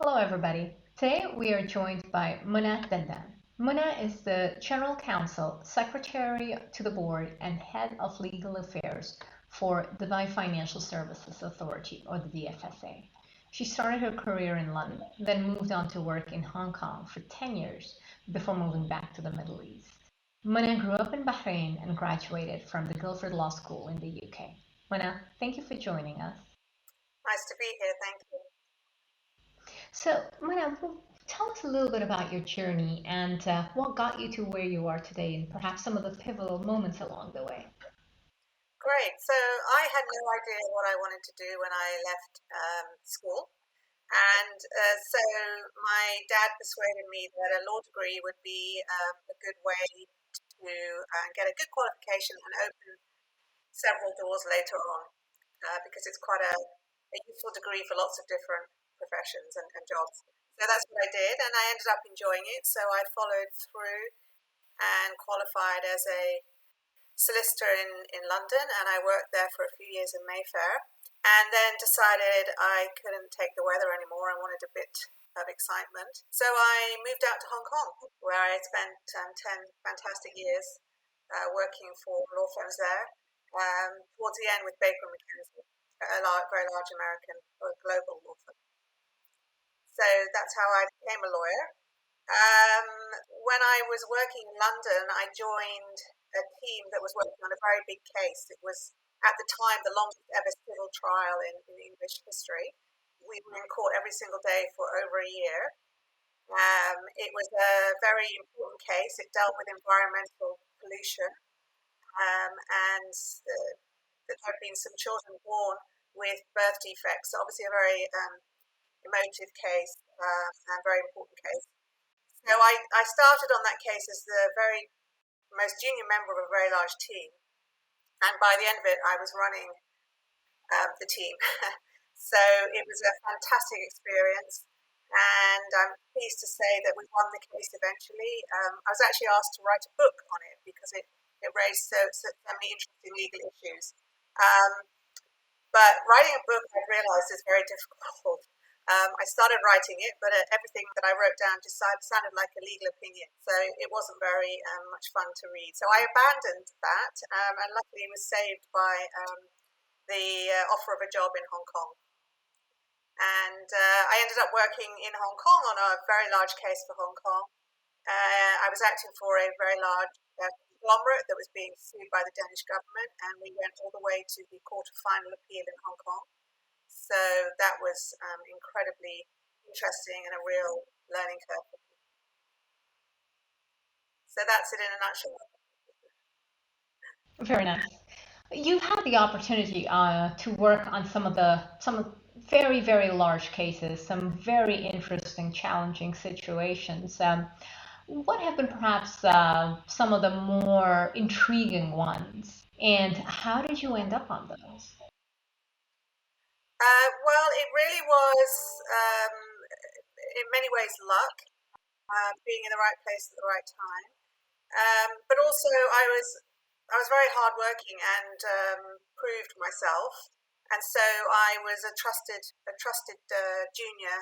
Hello, everybody. Today we are joined by Muna Dandan. Muna is the General Counsel, Secretary to the Board, and Head of Legal Affairs for Dubai Financial Services Authority, or the DFSA. She started her career in London, then moved on to work in Hong Kong for 10 years before moving back to the Middle East. Muna grew up in Bahrain and graduated from the Guildford Law School in the UK. Muna, thank you for joining us. Nice to be here. Thank you. So, Manav, tell us a little bit about your journey and what got you to where you are today, and perhaps some of the pivotal moments along the way. Great. So I had no idea what I wanted to do when I left school. And so my dad persuaded me that a law degree would be a good way to get a good qualification and open several doors later on because it's quite a useful degree for lots of different professions and jobs. So that's what I did, and I ended up enjoying it. So I followed through and qualified as a solicitor in London, and I worked there for a few years in Mayfair, and then decided I couldn't take the weather anymore. I wanted a bit of excitement. So I moved out to Hong Kong, where I spent 10 fantastic years working for law firms there, towards the end with Baker and McKenzie, very large American or global law firm. So that's how I became a lawyer. Um, when I was working in London, I joined a team that was working on a very big case. It was, at the time, the longest ever civil trial in English history. We were in court every single day for over a year. It was a very important case. It dealt with environmental pollution, and that there had been some children born with birth defects. So obviously, a very emotive case and very important case. So I started on that case as the very most junior member of a very large team. And by the end of it, I was running the team. So it was a fantastic experience. And I'm pleased to say that we won the case eventually. I was actually asked to write a book on it because it raised so many interesting legal issues. Um, but writing a book, I realized, is very difficult. I started writing it, but everything that I wrote down just sounded like a legal opinion. So it wasn't very much fun to read. So I abandoned that, and luckily was saved by the offer of a job in Hong Kong. And I ended up working in Hong Kong on a very large case for Hong Kong. I was acting for a very large conglomerate that was being sued by the Danish government, and we went all the way to the Court of Final Appeal in Hong Kong. So that was incredibly interesting and a real learning curve. So that's it in a nutshell. Very nice. You've had the opportunity to work on some very, very large cases, some very interesting, challenging situations. What have been perhaps some of the more intriguing ones, and how did you end up on those? Well, it really was, in many ways, luck, being in the right place at the right time. But also, I was very hardworking and proved myself, and so I was a trusted junior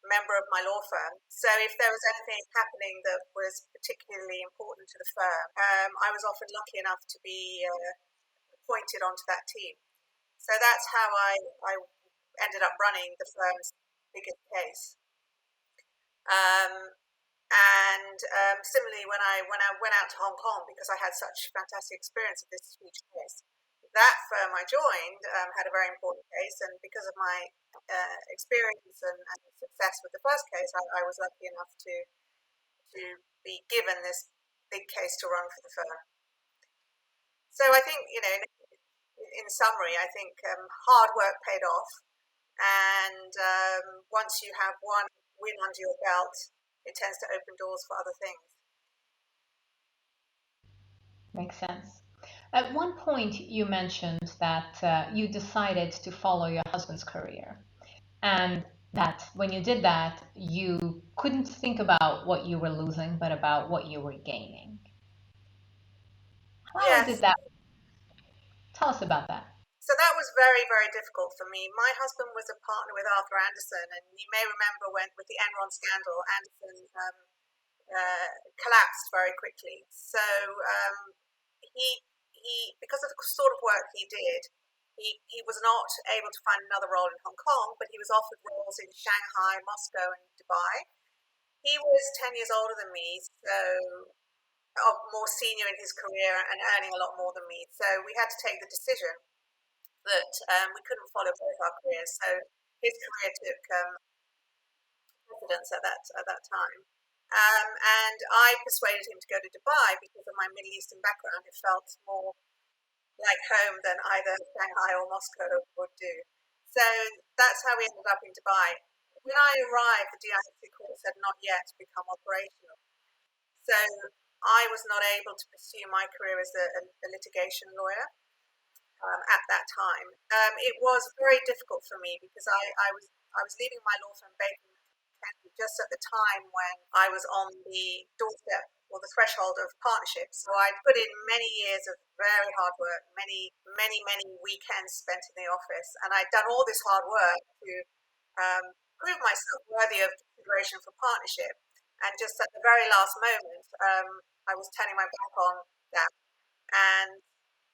member of my law firm. So if there was anything happening that was particularly important to the firm, I was often lucky enough to be appointed onto that team. So that's how I ended up running the firm's biggest case. Um, and similarly, when I went out to Hong Kong because I had such fantastic experience of this huge case, that firm I joined had a very important case, and because of my experience and success with the first case, I was lucky enough to be given this big case to run for the firm. So I think, in summary, I think hard work paid off, and once you have one win under your belt, it tends to open doors for other things. Makes sense. At one point, you mentioned that you decided to follow your husband's career, and that when you did that, you couldn't think about what you were losing, but about what you were gaining. How Yes. did that? Tell us about that. So that was very, very difficult for me. My husband was a partner with Arthur Andersen, and you may remember when, with the Enron scandal, Andersen collapsed very quickly. So he because of the sort of work he did, he was not able to find another role in Hong Kong, but he was offered roles in Shanghai, Moscow, and Dubai. He was 10 years older than me, so more senior in his career and earning a lot more than me. So we had to take the decision that we couldn't follow both our careers. So his career took precedence at that time. And I persuaded him to go to Dubai because of my Middle Eastern background. It felt more like home than either Shanghai or Moscow would do. So that's how we ended up in Dubai. When I arrived, the DIC course had not yet become operational. So I was not able to pursue my career as a litigation lawyer at that time. It was very difficult for me because I was leaving my law firm Baker just at the time when I was on the doorstep or the threshold of partnership. So I'd put in many years of very hard work, many weekends spent in the office, and I'd done all this hard work to prove myself worthy of consideration for partnership. And just at the very last moment, I was turning my back on that and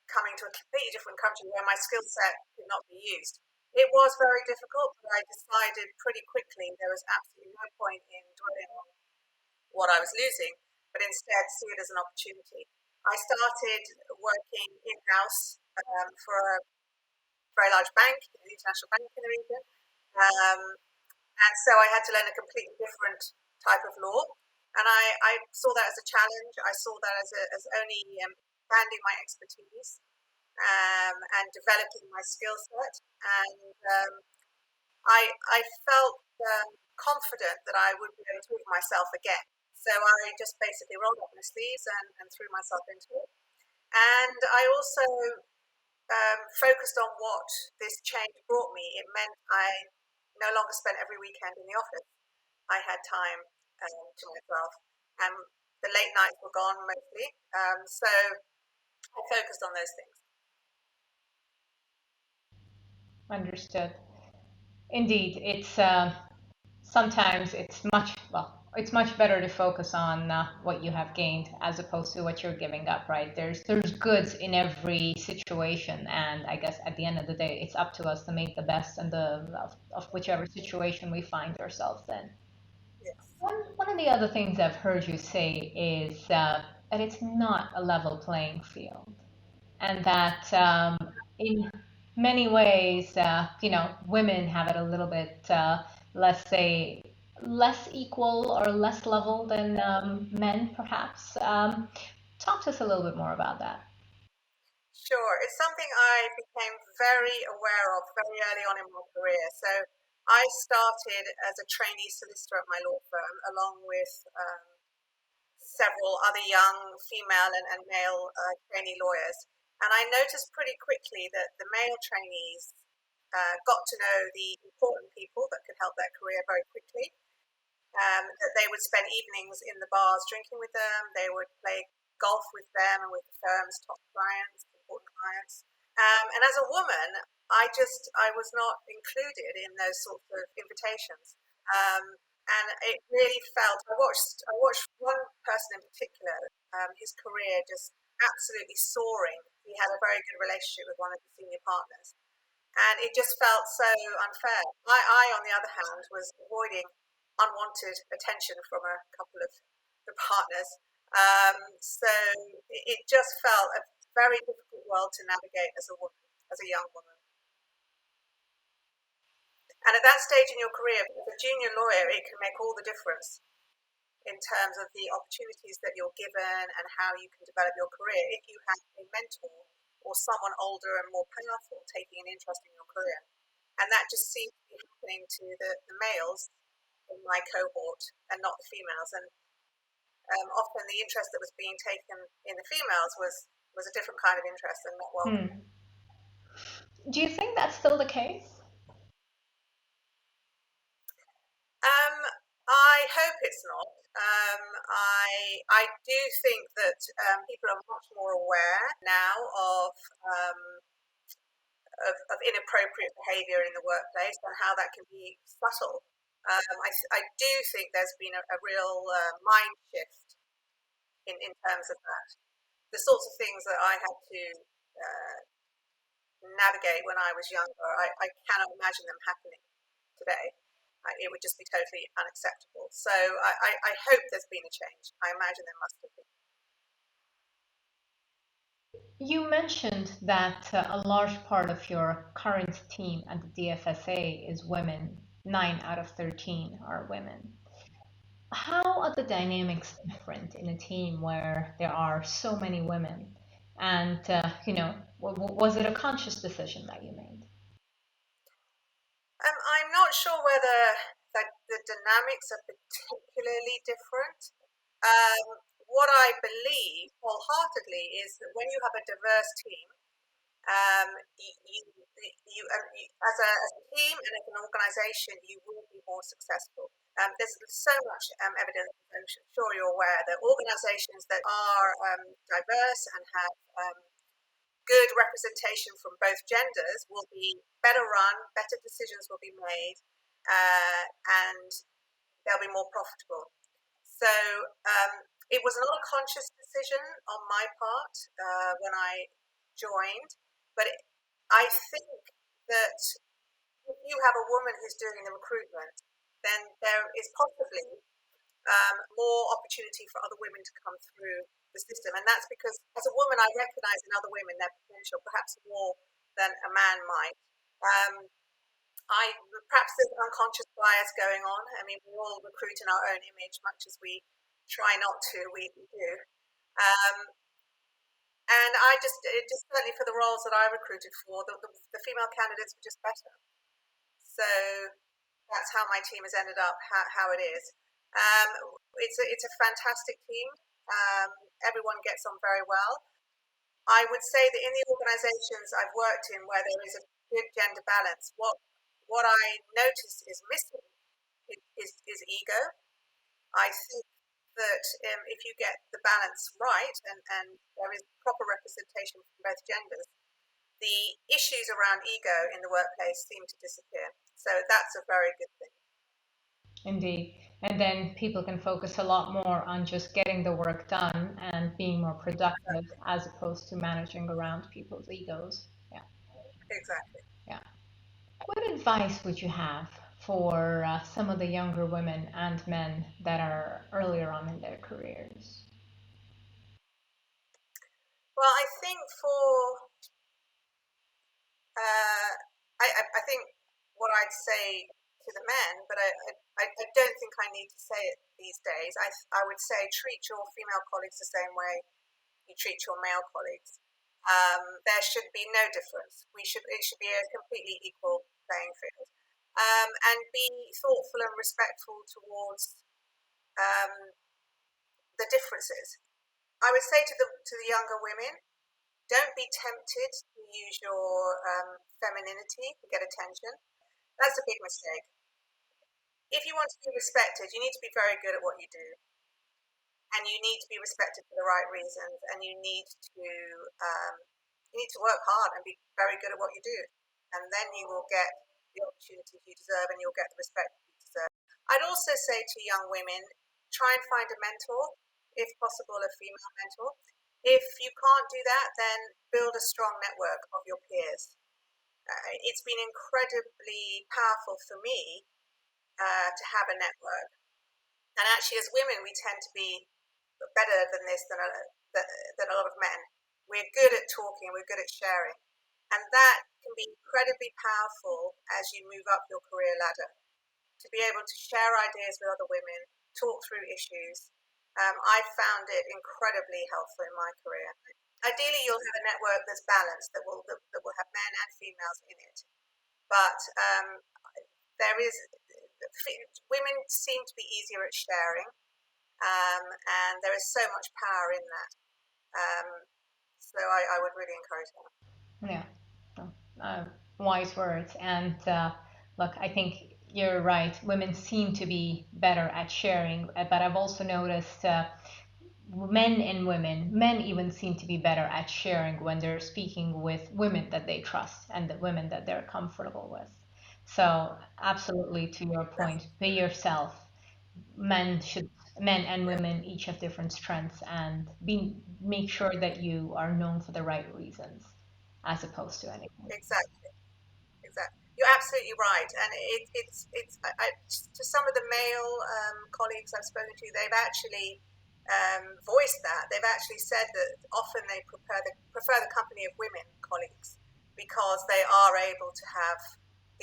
coming to a completely different country where my skill set could not be used. It was very difficult, but I decided pretty quickly there was absolutely no point in dwelling on what I was losing, but instead see it as an opportunity. I started working in house for a very large bank, an international bank in the region, um, and so I had to learn a completely different type of law. And I saw that as a challenge. I saw that as only expanding my expertise and developing my skill set. And I felt confident that I would be able to prove myself again. So I just basically rolled up my sleeves and threw myself into it. And I also focused on what this change brought me. It meant I no longer spent every weekend in the office. I had time to myself. And the late nights were gone mostly. So I focused on those things. Understood. Indeed, it's sometimes it's much better to focus on what you have gained as opposed to what you're giving up, right? There's goods in every situation, and I guess at the end of the day, it's up to us to make the best of whichever situation we find ourselves in. Yes. One of the other things I've heard you say is that it's not a level playing field, and that in many ways, women have it a little bit, let's say, less equal or less level than men, perhaps. Talk to us a little bit more about that. Sure. It's something I became very aware of very early on in my career. So I started as a trainee solicitor at my law firm, along with several other young female and male trainee lawyers. And I noticed pretty quickly that the male trainees got to know the important people that could help their career very quickly. That they would spend evenings in the bars drinking with them. They would play golf with them and with the firm's top clients, important clients. And as a woman, I was not included in those sorts of invitations. Um, and it really felt. I watched one person in particular. His career just absolutely soaring. He had a very good relationship with one of the senior partners, and it just felt so unfair. On the other hand, was avoiding unwanted attention from a couple of the partners. So it just felt a very difficult world to navigate as a woman, as a young woman. And at that stage in your career, as a junior lawyer, it can make all the difference in terms of the opportunities that you're given and how you can develop your career if you have a mentor or someone older and more powerful taking an interest in your career. And that just seemed to be happening to the males in my cohort and not the females. And often the interest that was being taken in the females was a different kind of interest and not welcome. Hmm. Do you think that's still the case? Um, I hope it's not. I do think that people are much more aware now of of inappropriate behavior in the workplace and how that can be subtle. I do think there's been a real mind shift in terms of that. The sorts of things that I had to uh, navigate when I was younger, I cannot imagine them happening today. It would just be totally unacceptable. So I hope there's been a change. I imagine there must have been. You mentioned that a large part of your current team at the DFSA is women. 9 out of 13 are women. How are the dynamics different in a team where there are so many women? And, was it a conscious decision that you made? I'm not sure whether the dynamics are particularly different. What I believe wholeheartedly is that when you have a diverse team, you as a team and as an organization, you will be more successful. There's so much evidence, I'm sure you're aware, that organizations that are diverse and have good representation from both genders will be better run, better decisions will be made, and they'll be more profitable. So it was not a conscious decision on my part when I joined, but I think that if you have a woman who's doing the recruitment, then there is possibly more opportunity for other women to come through the system. And that's because as a woman, I recognize in other women their potential, perhaps more than a man might. Um, I perhaps there's unconscious bias going on. I mean, we all recruit in our own image, much as we try not to. We do, um, and it just certainly for the roles that I recruited for, the female candidates were just better. So that's how my team has ended up how it is. Um, it's a fantastic team. Um, Everyone gets on very well. I would say that in the organisations I've worked in where there is a good gender balance, what I notice is missing is ego. I think that if you get the balance right and there is proper representation from both genders, the issues around ego in the workplace seem to disappear. So that's a very good thing. Indeed. And then people can focus a lot more on just getting the work done and being more productive Exactly. as opposed to managing around people's egos. Yeah. Exactly. Yeah. What advice would you have for some of the younger women and men that are earlier on in their careers? Well, I think for uh, I think what I'd say to the men, but I don't think I need to say it these days. I would say treat your female colleagues the same way you treat your male colleagues. There should be no difference. It should be a completely equal playing field, and be thoughtful and respectful towards um, the differences. I would say to the younger women, don't be tempted to use your femininity to get attention. That's a big mistake. If you want to be respected, you need to be very good at what you do, and you need to be respected for the right reasons, and um, you need to work hard and be very good at what you do, and then you will get the opportunities you deserve, and you'll get the respect you deserve. I'd also say to young women, try and find a mentor, if possible, a female mentor. If you can't do that, then build a strong network of your peers. It's been incredibly powerful for me to have a network. And actually, as women, we tend to be better than this than a lot of men. We're good at talking, we're good at sharing. And that can be incredibly powerful as you move up your career ladder. To be able to share ideas with other women, talk through issues. I found it incredibly helpful in my career. Ideally, you'll have a network that's balanced, that will have men and females in it. But there is women seem to be easier at sharing, and there is so much power in that. Um, so I would really encourage that. Yeah. Wise words. And look, I think you're right. Women seem to be better at sharing, but I've also noticed men and women, men even seem to be better at sharing when they're speaking with women that they trust and the women that they're comfortable with. So, absolutely, to your point, be yourself. Men should, men and Yeah, women each have different strengths, and make sure that you are known for the right reasons as opposed to anything. exactly. Exactly. You're absolutely right. And to some of the male colleagues I've spoken to, they've actually voiced that. They've actually said that often they prefer the company of women colleagues because they are able to have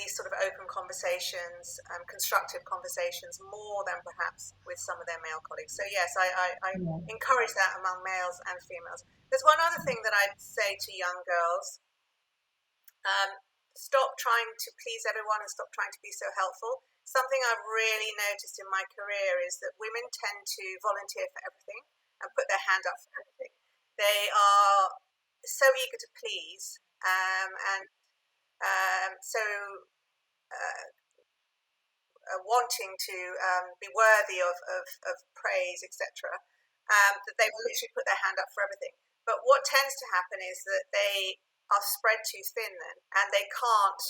these sort of open conversations, constructive conversations, more than perhaps with some of their male colleagues. So, yes, I Yeah. encourage that among males and females. There's one other thing that I'd say to young girls, um, stop trying to please everyone and stop trying to be so helpful. Something I've really noticed in my career is that women tend to volunteer for everything and put their hand up for everything. They are so eager to please, and so uh, wanting to be worthy of praise, etc., that they will literally put their hand up for everything. But what tends to happen is that they are spread too thin then, and they can't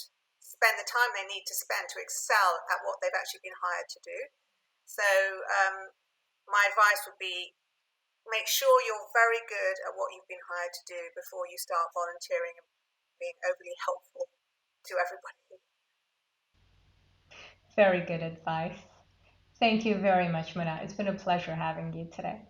spend the time they need to spend to excel at what they've actually been hired to do. So, my advice would be make sure you're very good at what you've been hired to do before you start volunteering and being overly helpful to everybody. Very good advice. Thank you very much, Mona. It's been a pleasure having you today.